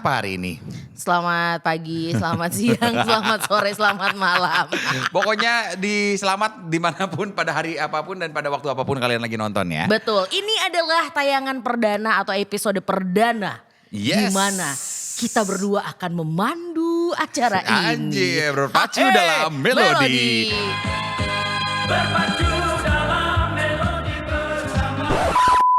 apa hari ini? Selamat pagi, selamat siang, selamat sore, selamat malam. Pokoknya selamat dimanapun, pada hari apapun dan pada waktu apapun kalian lagi nonton ya. Betul, ini adalah tayangan perdana atau episode perdana. Yes. Di mana kita berdua akan memandu acara ini. Anjir, berpacu dalam melodi.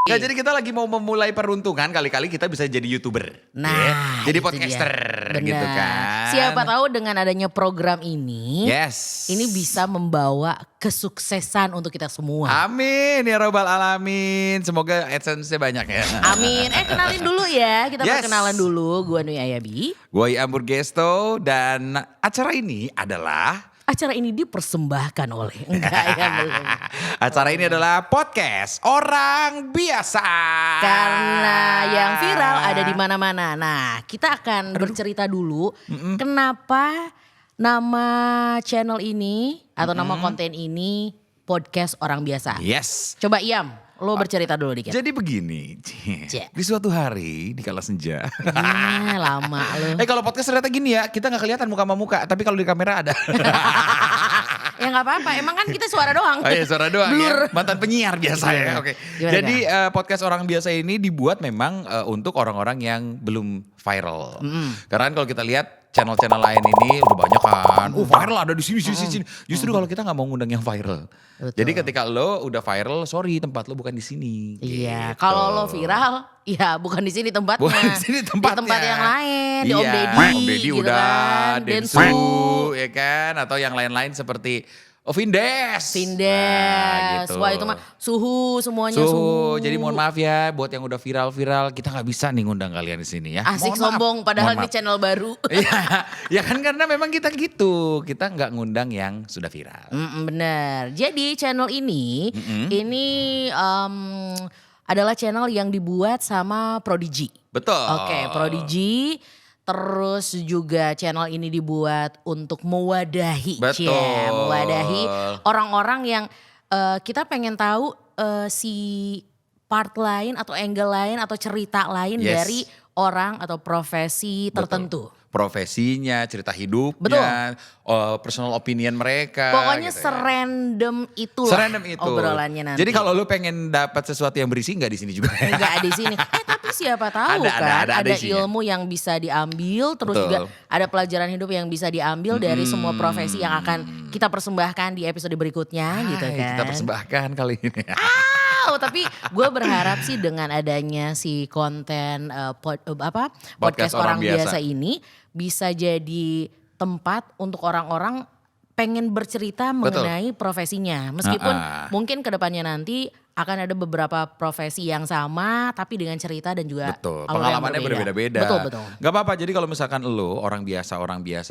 Ya, jadi kita lagi mau memulai peruntungan, kali-kali kita bisa jadi YouTuber. Nah, ya. Jadi itu podcaster dia. gitu kan. Siapa tahu dengan adanya program ini, Yes. ini bisa membawa kesuksesan untuk kita semua. Amin ya robbal alamin. Semoga AdSense-nya banyak ya. Amin. Kenalin dulu ya. Kita Yes. perkenalan dulu. Gue Nui Ayabi. Gue Iam Burgesto dan acara ini adalah Acara ini dipersembahkan oleh enggak ya belum. acara ini adalah podcast orang biasa. Karena yang viral ada di mana-mana. Nah, kita akan bercerita dulu kenapa nama channel ini atau nama konten ini podcast orang biasa. Yes. Coba Iam, lo bercerita dulu dikit. Jadi begini, Cek. di suatu hari di kala senja. Lama lo. Kalau podcast ternyata gini ya, kita nggak kelihatan muka sama muka, tapi kalau di kamera ada. Ya nggak apa-apa, emang kan kita suara doang. Oh iya, suara doang Blur. ya. Mantan penyiar biasa ya. Oke. Gimana, Jadi podcast orang biasa ini dibuat memang untuk orang-orang yang belum viral. Karena kan kalau kita lihat channel-channel lain ini udah banyak kan. Viral ada di sini. Justru kalau kita nggak mau ngundang yang viral. Betul. Jadi ketika lo udah viral, sorry tempat lo bukan di sini. Iya, Gitu. kalau lo viral, ya bukan di sini tempatnya. Bukan di sini tempatnya. Di tempat yang lain, di Om Iya, Deddy. Om Deddy gitu udah, kan. Densu, ya kan, atau yang lain-lain seperti Vindes. Vindes. gitu. Wah itu mah semuanya suhu. Jadi mohon maaf ya buat yang udah viral-viral, kita nggak bisa nih ngundang kalian di sini ya. Asik Mohon maaf. sombong padahal Mohon ini maaf. channel baru. Iya, ya kan karena memang kita gitu. Kita nggak ngundang yang sudah viral. Bener. Jadi channel ini adalah channel yang dibuat sama Prodigy. Betul. Oke, Prodigy. Terus juga channel ini dibuat untuk mewadahi, Betul. mewadahi orang-orang yang kita pengen tahu si part lain atau angle lain atau cerita lain Yes. dari orang atau profesi tertentu. Profesinya, cerita hidupnya, personal opinion mereka. Pokoknya gitu ya. serandom itulah Serandom itu. obrolannya nanti. Jadi kalau lu pengen dapat sesuatu yang berisi nggak di sini juga. Enggak di sini. Tapi siapa tahu Ada ada isinya. ilmu yang bisa diambil, terus Betul. juga ada pelajaran hidup yang bisa diambil dari semua profesi yang akan kita persembahkan di episode berikutnya gitu kan. Kita persembahkan kali ini. Tapi gue berharap sih dengan adanya si konten podcast orang biasa ini bisa jadi tempat untuk orang-orang pengen bercerita mengenai profesinya. Meskipun mungkin kedepannya nanti akan ada beberapa profesi yang sama tapi dengan cerita dan juga Betul, alur yang pengalamannya berbeda-beda. Betul. Gak apa-apa, jadi kalau misalkan lo orang biasa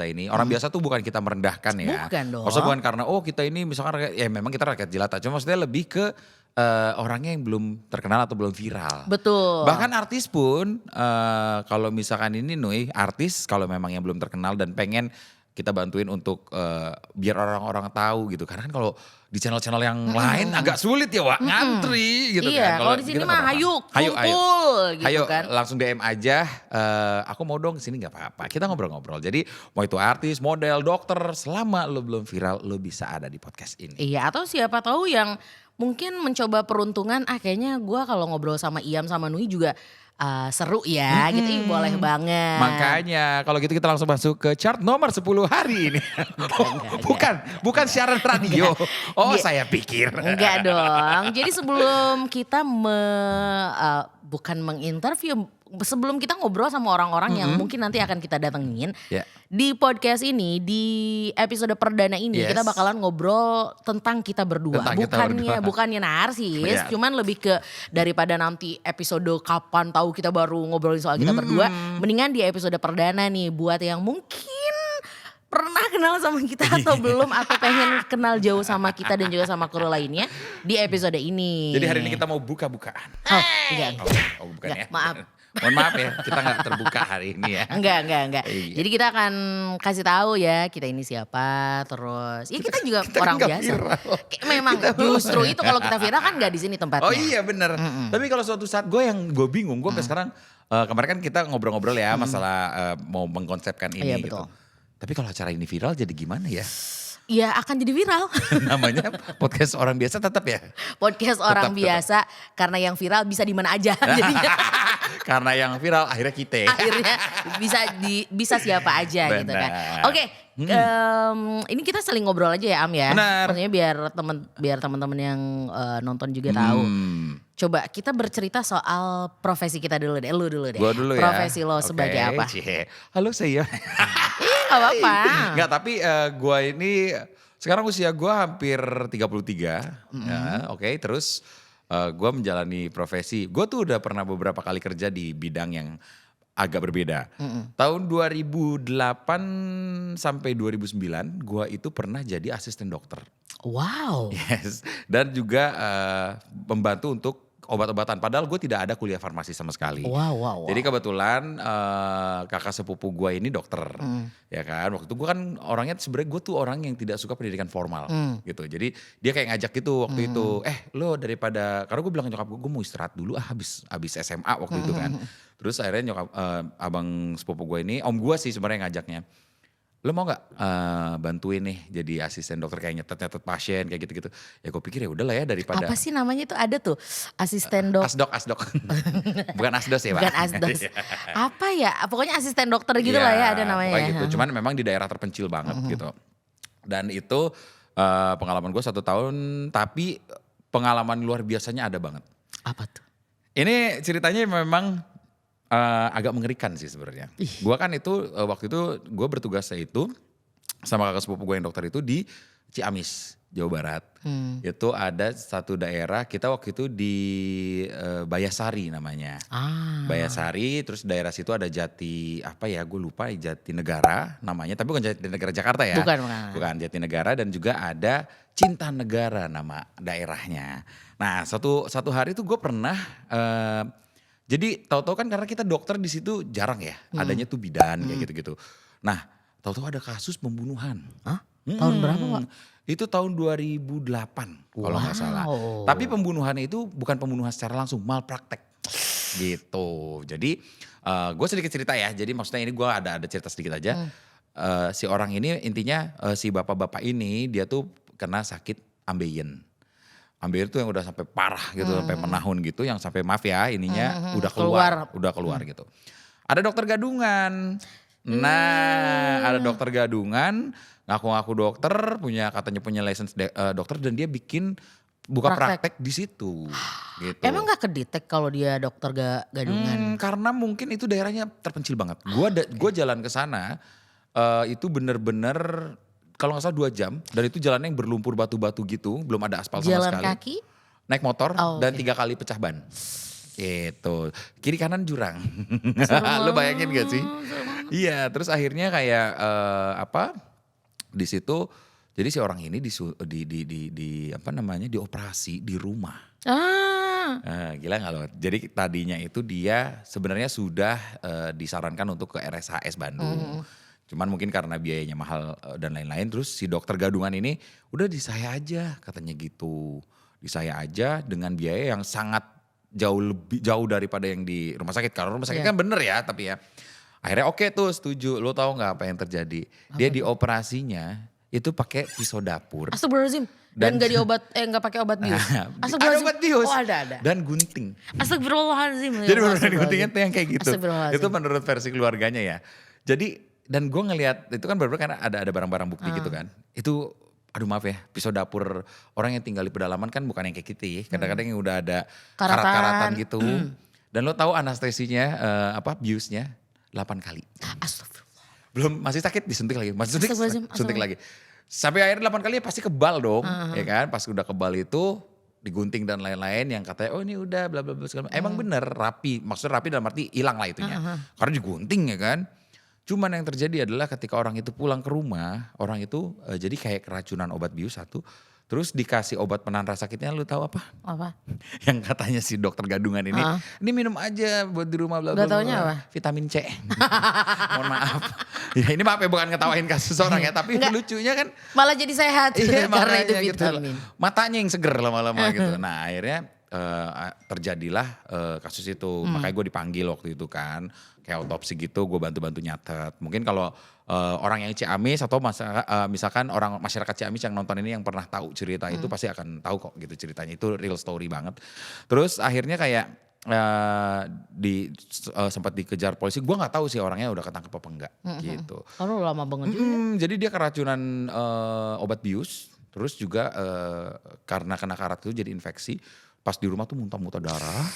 ini, orang biasa tuh bukan kita merendahkan ya. Bukan dong. Maksudnya bukan karena kita ini misalkan ya memang kita rakyat jelata, cuma maksudnya lebih ke orangnya yang belum terkenal atau belum viral. Betul. Bahkan artis pun kalau misalkan ini artis kalau memang yang belum terkenal dan pengen kita bantuin untuk biar orang-orang tahu gitu. Karena kan kalau di channel-channel yang lain agak sulit ya Wak, ngantri gitu kan. Iya, kalau di sini kita mah nggak hayu, apa-apa. kumpul gitu Ayo kan. langsung DM aja, aku mau dong kesini gak apa-apa. Kita ngobrol-ngobrol. Jadi mau itu artis, model, dokter, selama lo belum viral lo bisa ada di podcast ini. Iya, atau siapa tahu yang mungkin mencoba peruntungan, kayaknya gue kalau ngobrol sama Iam sama Nui juga seru ya gitu. Boleh banget. Makanya kalau gitu kita langsung masuk ke chart nomor 10 hari ini. Bukan siaran radio. Saya pikir. Enggak dong. Jadi sebelum kita bukan menginterview, sebelum kita ngobrol sama orang-orang yang mungkin nanti akan kita datengin. Yeah. Di podcast ini, di episode perdana ini kita bakalan ngobrol tentang kita berdua. Bukannya narsis, cuman lebih ke daripada nanti episode kapan tahu kita baru ngobrolin soal kita berdua. Mendingan di episode perdana nih buat yang mungkin pernah kenal sama kita atau belum atau pengen kenal jauh sama kita dan juga sama kru lainnya di episode ini. Jadi hari ini kita mau buka-bukaan. Enggak. Bukan ya. Maaf. Mohon maaf ya, kita gak terbuka hari ini ya. Enggak. Iya. Jadi kita akan kasih tahu ya kita ini siapa, terus ya kita juga orang nggak biasa. viral. Memang justru itu kalau kita viral kan nggak di sini tempatnya. Oh iya bener. Tapi kalau suatu saat gue bingung, gue sampai sekarang kemarin kan kita ngobrol-ngobrol ya masalah mau mengkonsepkan ini Iya, gitu. betul. Tapi kalau acara ini viral jadi gimana ya? Ya akan jadi viral. Namanya podcast orang biasa tetap ya? Podcast orang Tetap. biasa karena yang viral bisa di mana aja. Jadinya Karena yang viral akhirnya kita. akhirnya bisa siapa aja gitu kan. Benar. Oke, ini kita saling ngobrol aja ya Am ya. Benar. Maksudnya biar teman-teman yang nonton juga tahu. Coba kita bercerita soal profesi kita dulu deh. Lu dulu deh. Gua dulu ya. Profesi lo sebagai Oke, apa? cie. Halo saya. Gak apa-apa. Enggak, tapi gua ini sekarang usia gua hampir 33. Ya, oke, terus gua menjalani profesi. Gua tuh udah pernah beberapa kali kerja di bidang yang agak berbeda. Tahun 2008 sampai 2009 gua itu pernah jadi asisten dokter. Wow. Yes, dan juga membantu untuk obat-obatan. Padahal gue tidak ada kuliah farmasi sama sekali. Wow. Jadi kebetulan kakak sepupu gue ini dokter, ya kan. Waktu itu gue kan orangnya sebenarnya gue tuh orang yang tidak suka pendidikan formal, gitu. Jadi dia kayak ngajak gitu waktu itu, lo daripada, karena gue bilang ke nyokap gue mau istirahat dulu habis SMA waktu itu kan. Terus akhirnya nyokap abang sepupu gue ini, om gue sih sebenarnya ngajaknya. Lo mau gak bantuin nih jadi asisten dokter kayak nyetet-nyetet pasien kayak gitu-gitu. Ya gue pikir ya udahlah ya daripada. Apa sih namanya itu ada tuh asisten dokter. Asdok. Bukan asdos ya Pak. Bukan asdos. Apa ya? Pokoknya asisten dokter gitu lah ya ada namanya. Pokoknya gitu. Cuman memang di daerah terpencil banget gitu. Dan itu pengalaman gue 1 tahun, tapi pengalaman luar biasanya ada banget. Apa tuh? Ini ceritanya memang agak mengerikan sih sebenarnya. Gue kan itu waktu itu gue bertugasnya itu sama kakak sepupu gue yang dokter itu di Ciamis, Jawa Barat. Itu ada satu daerah, kita waktu itu di Bayasari namanya. Bayasari, terus daerah situ ada gue lupa, Jatinegara namanya. Tapi bukan Jatinegara Jakarta ya. Bukan Jatinegara, dan juga ada Cinta Negara nama daerahnya. Nah satu hari itu gue pernah, jadi tahu-tahu kan karena kita dokter di situ jarang ya, adanya tuh bidan kayak gitu-gitu. Nah tahu-tahu ada kasus pembunuhan. Tahun berapa Pak? Itu tahun 2008 kalau nggak salah. Tapi pembunuhannya itu bukan pembunuhan secara langsung, malpraktek gitu. Jadi gue sedikit cerita ya, jadi maksudnya ini gue ada cerita sedikit aja. Si orang ini intinya si bapak-bapak ini dia tuh kena sakit ambeien. Ambeien tuh yang udah sampai parah gitu, sampai menahun gitu, yang sampai maaf ya ininya udah keluar gitu. Ada dokter gadungan. Nah, ada dokter gadungan, ngaku-ngaku dokter, katanya punya license dokter, dan dia buka praktek di situ. Gitu. Emang gak kedetek kalau dia dokter gadungan? Karena mungkin itu daerahnya terpencil banget. Gua jalan ke sana itu bener-bener kalau gak salah 2 jam, dan itu jalannya yang berlumpur batu-batu gitu, belum ada aspal sama sekali. Jalan kaki? Naik motor dan 3 kali pecah ban. Gitu, kiri kanan jurang. Lo bayangin gak sih? Iya, terus akhirnya kayak di situ, jadi si orang ini dioperasi di rumah. Gila gak lo? Jadi tadinya itu dia sebenarnya sudah disarankan untuk ke RSHS Bandung. Cuman mungkin karena biayanya mahal dan lain-lain, terus si dokter gadungan ini udah di saya aja katanya gitu. Di saya aja dengan biaya yang sangat jauh daripada yang di rumah sakit. Kalau rumah sakit kan bener ya, tapi ya akhirnya oke tuh setuju. Lo tahu nggak apa yang terjadi? Dia dioperasinya itu pakai pisau dapur. Astagfirullahaladzim. Dan nggak pakai obat bius. Ada obat bius. Oh ada. Dan gunting. Astagfirullahaladzim. Jadi beneran guntingnya tuh yang kayak gitu. Astagfirullahaladzim. Itu menurut versi keluarganya ya. Jadi dan gue ngelihat itu kan bener-bener karena ada barang-barang bukti gitu kan. Itu aduh maaf ya, pisau dapur orang yang tinggal di pedalaman kan bukan yang kayak kita ya. Kadang-kadang yang udah ada karat-karatan gitu. Dan lo tahu anestesinya biusnya 8 kali. Astagfirullah. Belum, masih sakit disuntik lagi, masih suntik lagi. Sampai akhirnya 8 kali pasti kebal dong, ya kan. Pas udah kebal itu digunting dan lain-lain yang katanya oh ini udah bla bla bla segala macam. Emang bener rapi, maksudnya rapi dalam arti hilang lah itunya. Karena digunting ya kan. Cuman yang terjadi adalah ketika orang itu pulang ke rumah, orang itu jadi kayak keracunan obat bius 1. Terus dikasih obat penahan rasa sakitnya, lu tahu apa? Apa? Yang katanya si dokter gadungan ini minum aja buat di rumah bla bla. Gak taunya apa? Vitamin C. Mohon maaf. Ya ini maaf ya, bukan ngetawain kasus orang ya, tapi lucunya kan malah jadi sehat karena itu gitu. vitamin. Matanya yang seger lama-lama gitu. Nah akhirnya terjadilah kasus itu. Makanya gue dipanggil waktu itu kan. Kayak otopsi gitu, gue bantu-bantu nyatet. Mungkin kalau orang yang Ciamis atau misalkan orang masyarakat Ciamis yang nonton ini yang pernah tahu cerita itu pasti akan tahu kok gitu ceritanya. Itu real story banget. Terus akhirnya kayak sempat dikejar polisi. Gue nggak tahu sih orangnya udah ketangkep apa enggak gitu. Kalau lama banget juga. Jadi dia keracunan obat bius. Terus juga karena kena karat itu jadi infeksi. Pas di rumah tuh muntah-muntah darah.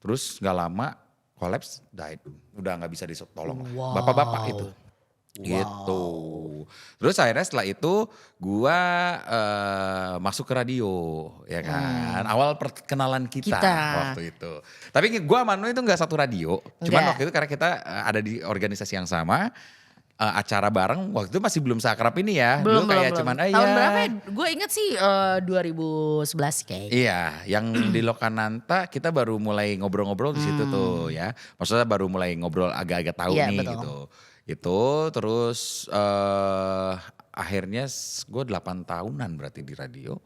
Terus gak lama collapse, died. Udah gak bisa ditolong. Wow. Bapak-bapak itu. Gitu. Terus akhirnya setelah itu gue masuk ke radio. Ya kan. Awal perkenalan kita waktu itu. Tapi gue sama Nui itu gak satu radio. Cuman waktu itu karena kita ada di organisasi yang sama. Acara bareng waktu itu masih belum seakrab ini ya. Belum. Cuman tahun berapa ya? Gue inget sih 2011 kayaknya. Iya, yang di Lokananta kita baru mulai ngobrol-ngobrol di situ tuh ya. Maksudnya baru mulai ngobrol agak-agak tahu nih betul. Gitu. Itu terus akhirnya gue 8 tahunan berarti di radio.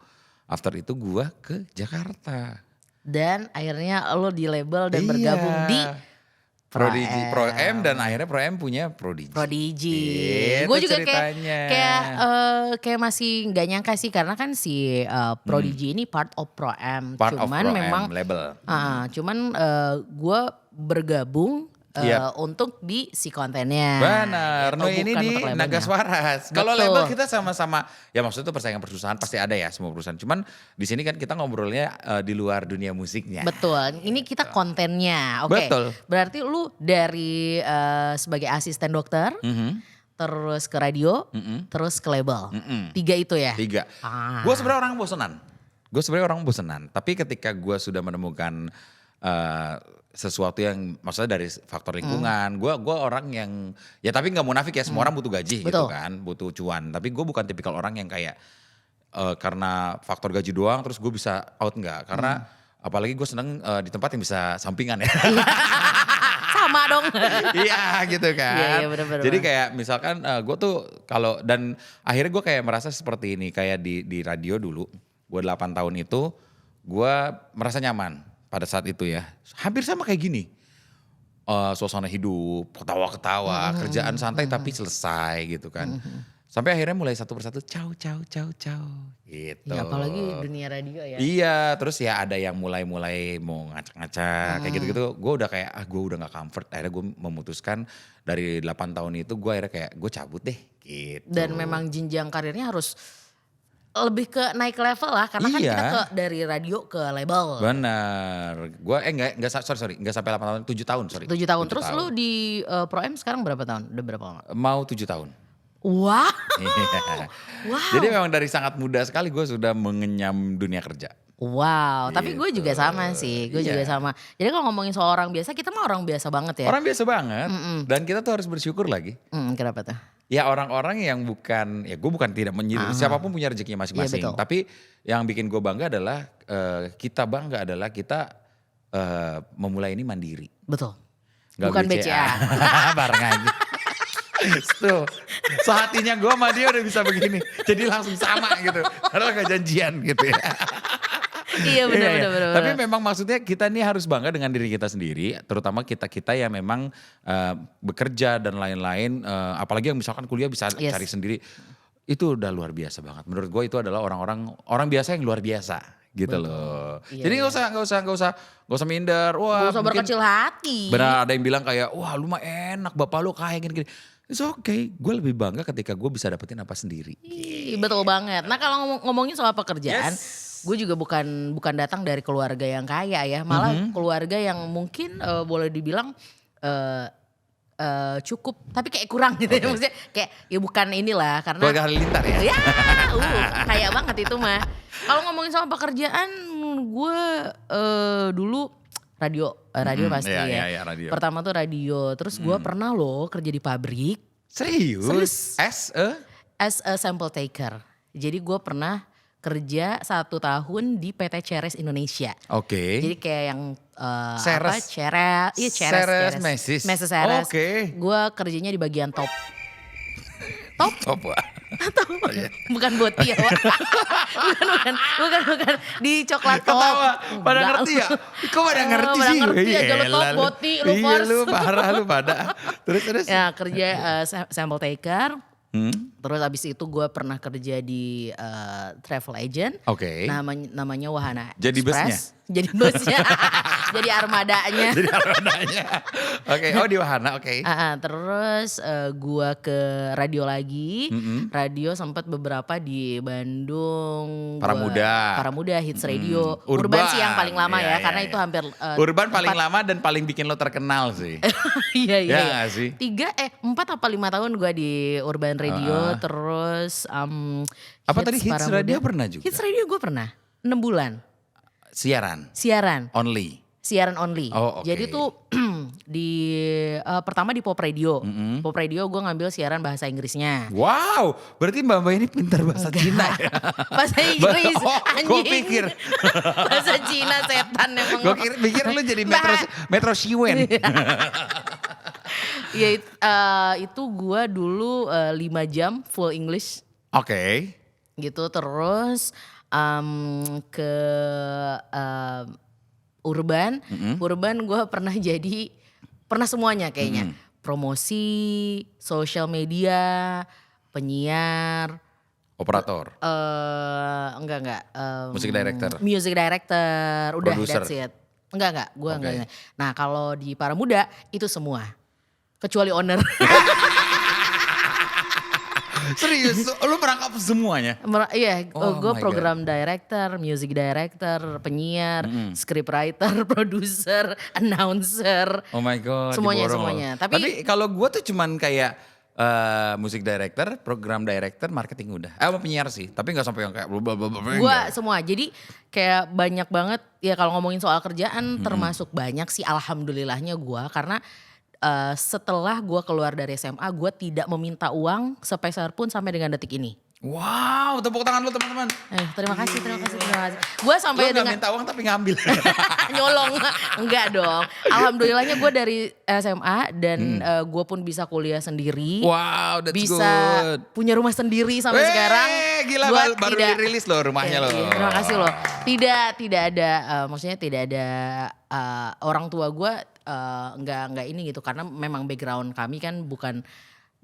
After itu gue ke Jakarta. Dan akhirnya lo di label dan bergabung di Prodigy, Pro M dan akhirnya Pro M punya Prodigy. Gue juga kayak masih nggak nyangka sih karena kan si Prodigy ini part of Pro M. Cuman memang label. Cuman gue bergabung untuk di si kontennya. Benar, no ini di Naga Swaras. Kalau label kita sama-sama, ya maksudnya itu persaingan perusahaan pasti ada ya semua perusahaan. Cuman di sini kan kita ngobrolnya di luar dunia musiknya. Betul, ini kita kontennya. Oke. Betul. Berarti lu dari sebagai asisten dokter, terus ke radio, terus ke label. 3 itu ya? 3. Gue sebenarnya orang bosenan. Tapi ketika gue sudah menemukan sesuatu yang maksudnya dari faktor lingkungan, gue orang yang ya tapi nggak munafik ya, semua orang butuh gaji gitu kan, butuh cuan. Tapi gue bukan tipikal orang yang kayak karena faktor gaji doang terus gue bisa out nggak, karena apalagi gue seneng di tempat yang bisa sampingan ya. Sama dong. Iya gitu kan. Iya, bener. Jadi kayak misalkan gue tuh kalau dan akhirnya gue kayak merasa seperti ini kayak di radio dulu, gue 8 tahun itu gue merasa nyaman. Pada saat itu ya, hampir sama kayak gini. Suasana hidup, ketawa-ketawa, kerjaan santai tapi selesai gitu kan. Sampai akhirnya mulai satu persatu, ciao gitu. Ya apalagi dunia radio ya. Iya, terus ya ada yang mulai mau ngacak-ngacak kayak gitu-gitu. Gue udah kayak, gue udah gak comfort. Akhirnya gue memutuskan dari 8 tahun itu gue akhirnya kayak, gue cabut deh gitu. Dan memang jenjang karirnya harus lebih ke naik level lah, karena kan kita dari radio ke label. Benar. Gue enggak sorry, enggak sampai 8 tahun, 7 tahun sorry. 7 tahun. Terus lu di Pro M sekarang berapa tahun? Udah berapa lama? Mau 7 tahun. Wah. Wow. Jadi memang dari sangat muda sekali gue sudah mengenyam dunia kerja. Wow, tapi gue juga sama sih, juga sama. Jadi kalau ngomongin soal orang biasa, kita mah orang biasa banget ya. Orang biasa banget, dan kita tuh harus bersyukur lagi. Kenapa tuh? Ya orang-orang yang bukan, ya gue bukan tidak menyindir, siapapun punya rezekinya masing-masing. Tapi yang bikin gue bangga adalah, kita memulai ini mandiri. Betul, Gak bukan BCA. Bareng aja. Tuh, sehatinya gue sama dia udah bisa begini. Jadi langsung sama gitu, padahal gak janjian gitu ya. Iya benar. Tapi memang maksudnya kita nih harus bangga dengan diri kita sendiri, terutama kita yang memang bekerja dan lain-lain, apalagi yang misalkan kuliah bisa cari sendiri, itu udah luar biasa banget. Menurut gue itu adalah orang biasa yang luar biasa gitu loh. Jadi nggak usah minder. Wah, gak usah berkecil hati. Benar, ada yang bilang kayak, wah lu mah enak, bapak lu kaya gini-gini. It's okay, gue lebih bangga ketika gue bisa dapetin apa sendiri. Betul banget. Nah kalau ngomongin soal pekerjaan, gue juga bukan datang dari keluarga yang kaya ya, malah keluarga yang mungkin boleh dibilang cukup, tapi kayak kurang gitu ya, maksudnya kayak ya bukan inilah karena keluarga Halilintar ya. Ya, kaya banget itu mah. Kalau ngomongin soal pekerjaan, gue dulu radio pasti ya. Radio. Pertama tuh radio, terus gue pernah loh kerja di pabrik. Serius? As a sample taker. Jadi gue pernah kerja 1 tahun di PT Ceres Indonesia. Oke. Jadi kayak yang Ceres. Ceres. Meses Ceres. Oke. Gue kerjanya di bagian top. Top. Bukan boti ya, Wak. bukan. Di coklat top. Ketawa, pada ngerti ya? Kok pada ngerti pada sih? ngerti aja lu top, Yelah, boti, lu iya first. lu parah lu pada. Terus. Ya kerja sample taker. Terus abis itu gue pernah kerja di travel agent. Oke. Namanya Wahana Jadi Express. Jadi busnya. Jadi armadanya. Jadi armadanya. Oke, oh di Wahana, oke. Terus gue ke radio lagi. Radio sempat beberapa di Bandung. Para Muda, Hits Radio. Urban sih yang paling lama ya. Karena itu hampir. Urban paling lama dan paling bikin lo terkenal sih. Iya. Ya gak sih? 4 apa 5 tahun gue di Urban Radio. Terus apa tadi Hits Radio pernah juga? Hits Radio gue pernah 6 bulan. Siaran. Only. Oh, oke. Jadi tuh pertama di Pop Radio. Pop Radio gue ngambil siaran bahasa Inggrisnya. Wow, berarti Mbak ini pintar bahasa Cina ya? Bahasa Inggris, anjing. Gue pikir. Bahasa Cina setan emang. Gue pikir lu jadi Metro Siwen. Ya itu gue dulu 5 jam full English. Oke. Gitu terus ke Urban. Urban gue pernah semuanya kayaknya. Promosi, social media, penyiar. Operator. Enggak. Music director. Udah Producer. that's it. Enggak. Gue Okay. enggak. Nah kalau di Para Muda itu semua. Kecuali owner. Serius, lu merangkap semuanya? Iya, Oh gue my program director, music director, penyiar, scriptwriter, produser, announcer. Oh my god, Semuanya. Tapi kalau gue tuh cuman kayak music director, program director, marketing udah. Penyiar sih, tapi nggak sampai yang kayak Gue semua, jadi kayak banyak banget ya kalau ngomongin soal kerjaan termasuk banyak sih alhamdulillahnya gue karena setelah gue keluar dari SMA gue tidak meminta uang sepeser pun sampai dengan detik ini. Wow, tepuk tangan lu teman-teman. Terima kasih. Gue sampai Lu gak minta uang tapi ngambil. Nyolong, enggak dong. Alhamdulillahnya gue dari SMA dan gue pun bisa kuliah sendiri. Wow, that's bisa good. Punya rumah sendiri sampai sekarang. Gila, baru dirilis loh rumahnya loh. Terima kasih loh. Tidak ada, maksudnya tidak ada orang tua gue enggak ini gitu karena memang background kami kan bukan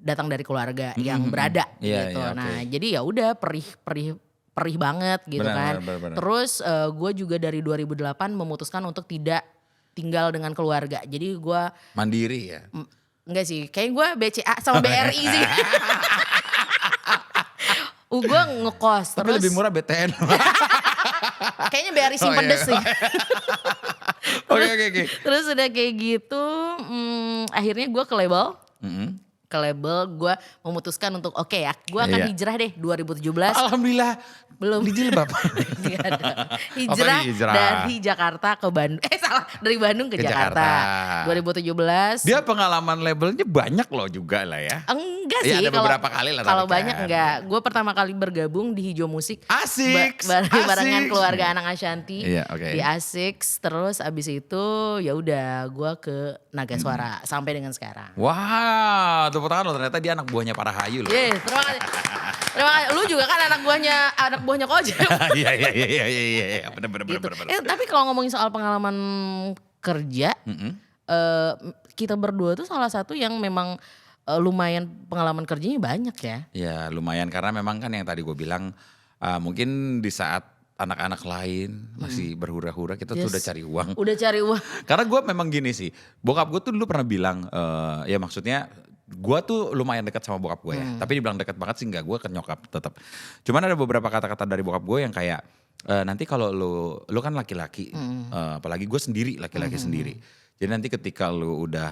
datang dari keluarga yang berada gitu. Iya, Nah, jadi ya udah perih banget gitu kan. Benar. Terus gue juga dari 2008 memutuskan untuk tidak tinggal dengan keluarga. Jadi gue Mandiri ya. enggak sih, kayak gue BCA sama BRI sih. Gue ngekos Tapi terus. lebih murah BTN. Kayaknya BRI sih pedes sih. Oke. Terus udah kayak gitu, akhirnya gue ke label. Ke label gue memutuskan untuk gue akan hijrah deh 2017. Alhamdulillah. Belum. Di jilbab. Hijrah hijrah dari Jakarta ke Bandung. Dari Bandung ke Jakarta. 2017. Dia pengalaman labelnya banyak loh juga lah ya. Enggak Ya, sih. ada beberapa kali lah. Kalau tapi banyak kan. enggak. Gue pertama kali bergabung di Hijau Musik. Asik. Barengan keluarga anak Ashanti. Iya, oke. Di Asik. Terus abis itu ya udah gue ke Naga Suara. Sampai dengan sekarang. Wow, tepuk tangan loh, ternyata dia anak buahnya Para Hayu loh. Yes, terima kasih. Lu juga kan anak buahnya Kojek. Iya. Bener. Gitu. Tapi kalau ngomongin soal pengalaman kerja, kita berdua tuh salah satu yang memang lumayan pengalaman kerjanya banyak ya. Ya lumayan karena memang kan yang tadi gue bilang mungkin di saat anak-anak lain masih berhura-hura kita tuh udah cari uang. Udah cari uang. Karena gue memang gini sih, bokap gue tuh dulu pernah bilang, ya maksudnya gue tuh lumayan dekat sama bokap gue ya. Tapi dibilang dekat banget sih enggak, gue ke nyokap tetap. Cuman ada beberapa kata-kata dari bokap gue yang kayak, nanti kalau lu kan laki-laki, apalagi gue sendiri, laki-laki sendiri. Jadi nanti ketika lu udah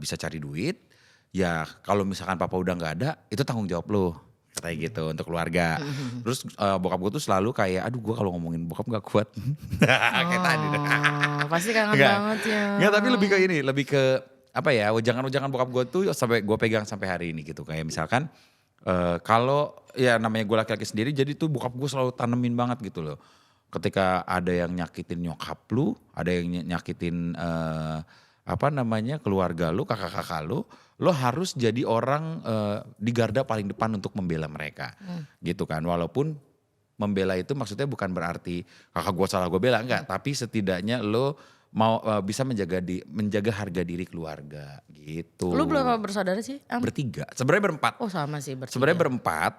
bisa cari duit, ya kalau misalkan papa udah gak ada, itu tanggung jawab lu. Katanya gitu untuk keluarga. Terus bokap gue tuh selalu kayak, aduh gue kalau ngomongin bokap gak kuat. Kayak tadi. Pasti kangen banget ya. Enggak, tapi lebih ke ini, lebih ke apa ya, ujangan-ujangan bokap gue tuh sampai gue pegang sampai hari ini gitu. Kayak misalkan kalau ya namanya gue laki-laki sendiri, jadi tuh bokap gue selalu tanemin banget gitu loh. Ketika ada yang nyakitin nyokap lu, ada yang nyakitin keluarga lu, kakak-kakak lu harus jadi orang di garda paling depan untuk membela mereka. Gitu kan. Walaupun membela itu maksudnya bukan berarti kakak gue salah gue bela, enggak. Tapi setidaknya lo mau bisa menjaga harga diri keluarga gitu. Lu berapa bersaudara sih? Bertiga, sebenarnya berempat. Oh sama sih bertiga. Sebenarnya berempat,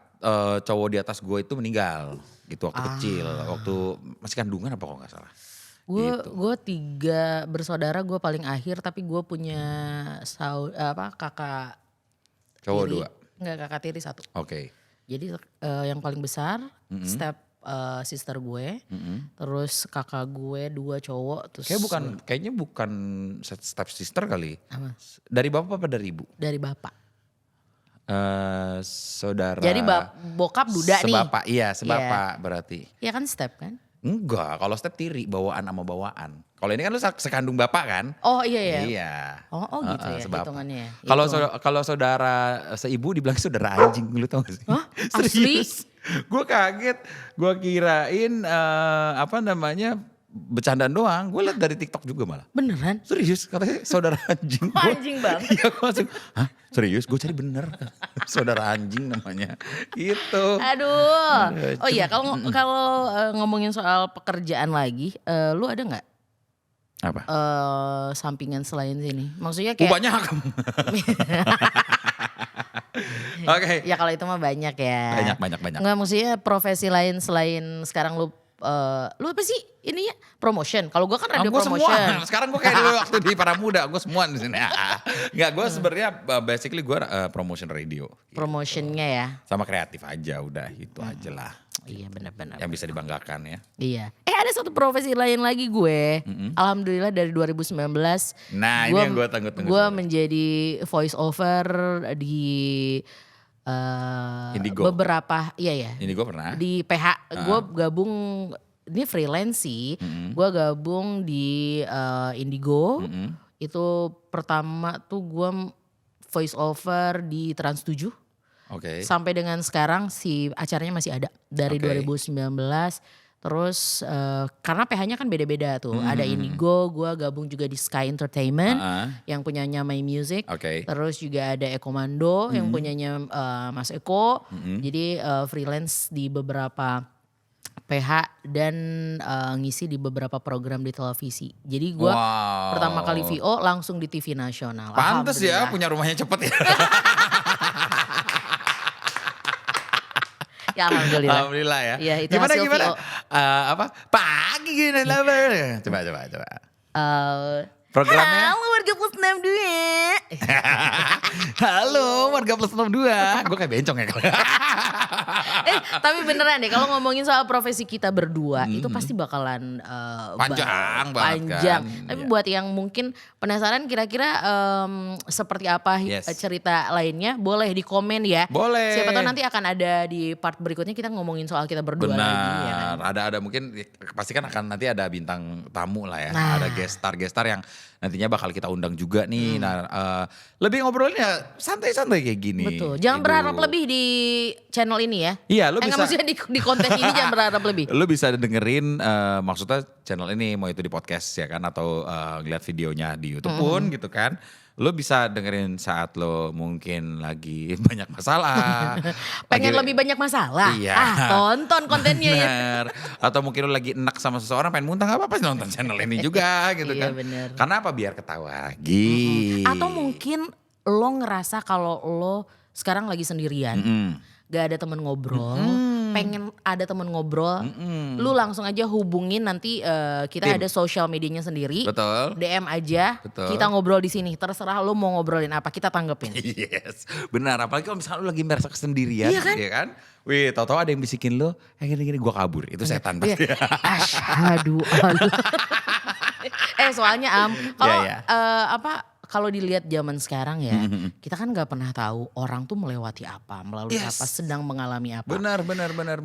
cowok di atas gue itu meninggal gitu waktu kecil, waktu masih kandungan apa kalau nggak salah. Gue 3 bersaudara, gue paling akhir tapi gue punya kakak Cowok tiri. 2? Enggak, kakak tiri 1. Oke. Jadi yang paling besar step sister gue, terus kakak gue 2 cowok, terus Kayaknya bukan step sister kali. Apa? Dari bapak apa dari ibu? Dari bapak. Saudara. Jadi bokap duda nih. Sebapak, iya sebapak berarti. Iya kan step kan? Enggak, kalau step tiri bawaan sama bawaan. Kalau ini kan lu sekandung bapak kan? Oh iya ya. Iya. Oh gitu ya hitungannya. Kalau saudara seibu dibilang saudara anjing, lu tau gak sih? Hah? Asli? Gue kaget, gue kirain bercandaan doang. Gue liat dari TikTok juga malah. Beneran? Serius, katanya saudara anjing. Anjing banget. Iya, gue langsung, hah serius? Gue cari bener. Saudara anjing namanya. Gitu. Aduh. Oh iya, kalau ngomongin soal pekerjaan lagi, lu ada nggak Apa? sampingan selain sini? Maksudnya kayak Banyak. Oke. ya kalau itu mah banyak ya. Banyak. Nggak, maksudnya profesi lain selain sekarang lu apa sih ininya promotion? Kalau gue kan radio Gue promotion. semua. Sekarang gue kayak dulu waktu di Para Muda, gue semua di sini. Enggak, gue sebenarnya basically gue promotion radio. Gitu. Promotionnya ya. Sama kreatif aja, udah itu aja lah. Iya benar-benar. Yang bisa dibanggakan ya. Iya. Ada satu profesi lain lagi gue. Alhamdulillah dari 2019. Nah ini yang gue tunggu-tunggu. Gue menjadi voice over di Indigo. beberapa, iya ya. Indigo pernah. Di PH, gue gabung, ini freelance sih. Gue gabung di Indigo. Itu pertama tuh gue voice over di Trans 7. Oke. Sampai dengan sekarang si acaranya masih ada dari 2019. Terus karena PH-nya kan beda-beda tuh. Ada Indigo, gue gabung juga di Sky Entertainment yang punyanya My Music. Terus juga ada Ekomando yang punyanya Mas Eko. Jadi freelance di beberapa PH dan ngisi di beberapa program di televisi. Jadi gue pertama kali VO langsung di TV nasional. Pantes ya punya rumahnya cepet ya. Ya alhamdulillah. Alhamdulillah ya. Ya, itu gimana? VO. Pagi gini lah. Coba. Programnya. Halo warga plus 62. Halo warga plus 62. Gue kayak bencong ya. Tapi beneran deh kalau ngomongin soal profesi kita berdua itu pasti bakalan panjang banget panjang. kan. Tapi buat yang mungkin penasaran kira-kira seperti apa cerita lainnya, boleh di komen ya. Boleh. Siapa tahu nanti akan ada di part berikutnya kita ngomongin soal kita berdua lagi ya kan. Ada mungkin pasti kan akan nanti ada bintang tamu lah ya. Nah. Ada gestar yang nantinya bakal kita undang juga nih. Nah, lebih ngobrolnya santai-santai kayak gini. Betul. Jangan berharap lebih di channel ini ya. Iya, lu bisa. Maksudnya di konten ini jangan berharap lebih. Lu bisa dengerin maksudnya channel ini mau itu di podcast ya kan atau ngeliat videonya di YouTube pun gitu kan. Lu bisa dengerin saat lo mungkin lagi banyak masalah. Pengen lebih banyak masalah? Iya. Tonton kontennya ya. Bener. Atau mungkin lo lagi enak sama seseorang pengen muntah, gak apa-apa nonton channel ini juga gitu kan. Iya bener. Karena apa? Biar ketawa lagi. Atau mungkin lo ngerasa kalau lo sekarang lagi sendirian. Gak ada temen ngobrol. Pengen ada temen ngobrol. Lu langsung aja hubungin nanti kita ada social medianya sendiri. Betul. DM aja. Betul. Kita ngobrol di sini. Terserah lo mau ngobrolin apa, kita tanggepin. Yes, benar. Apalagi kalau misalnya lu lagi merasa kesendirian, Iya kan? ya kan? Wih, tahu-tahu ada yang bisikin lu, gini-gini gue kabur. Itu setan pasti. Asyhadu Allah. Soalnya kalau Iya. kalau dilihat zaman sekarang ya, kita kan nggak pernah tahu orang tuh melewati apa, melalui apa, sedang mengalami apa. Benar.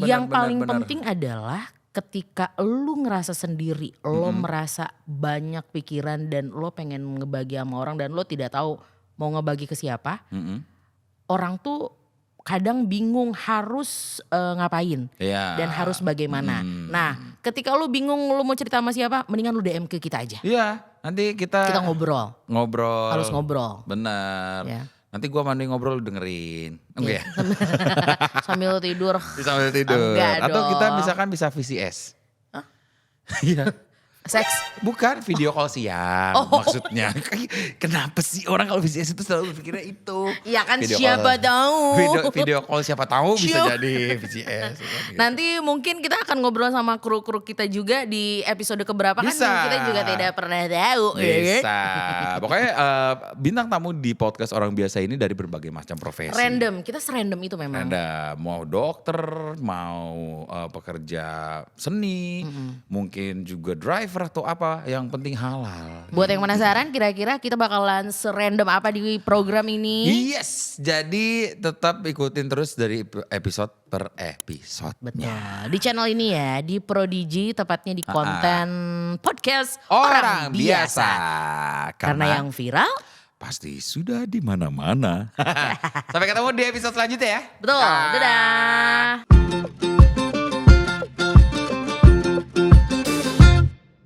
Yang paling penting adalah ketika lu ngerasa sendiri, lo merasa banyak pikiran dan lo pengen ngebagi sama orang dan lo tidak tahu mau ngebagi ke siapa. Orang tuh kadang bingung harus ngapain dan harus bagaimana. Nah, ketika lu bingung lu mau cerita sama siapa, mendingan lu DM ke kita aja. Iya. nanti kita ngobrol. Ngobrol. Harus ngobrol. Bener. Ya. Nanti gua mandi ngobrol lu dengerin. Enggak ya? Sambil tidur. Sambil tidur. Enggak Atau kita dong. misalkan bisa VCS. Iya. Seks. Bukan video call siang maksudnya. Kenapa sih orang kalau VCS itu selalu berpikirnya itu? Iya kan Video siapa call. tahu. Video call siapa tahu bisa jadi VCS. Gitu. Nanti mungkin kita akan ngobrol sama kru-kru kita juga di episode keberapa Bisa. kan kita juga tidak pernah tahu. Bisa. Pokoknya bintang tamu di podcast orang biasa ini dari berbagai macam profesi. Random, kita serandom itu memang. Ada mau dokter, mau pekerja seni, mungkin juga driver atau apa, yang penting halal. Buat yang penasaran kira-kira kita bakalan serandom apa di program ini? Yes, jadi tetap ikutin terus dari episode per episode. Betul. Di channel ini ya, di Prodigy, tepatnya di konten podcast Orang biasa. Karena yang viral pasti sudah di mana-mana. Sampai ketemu di episode selanjutnya ya. betul. Dadah.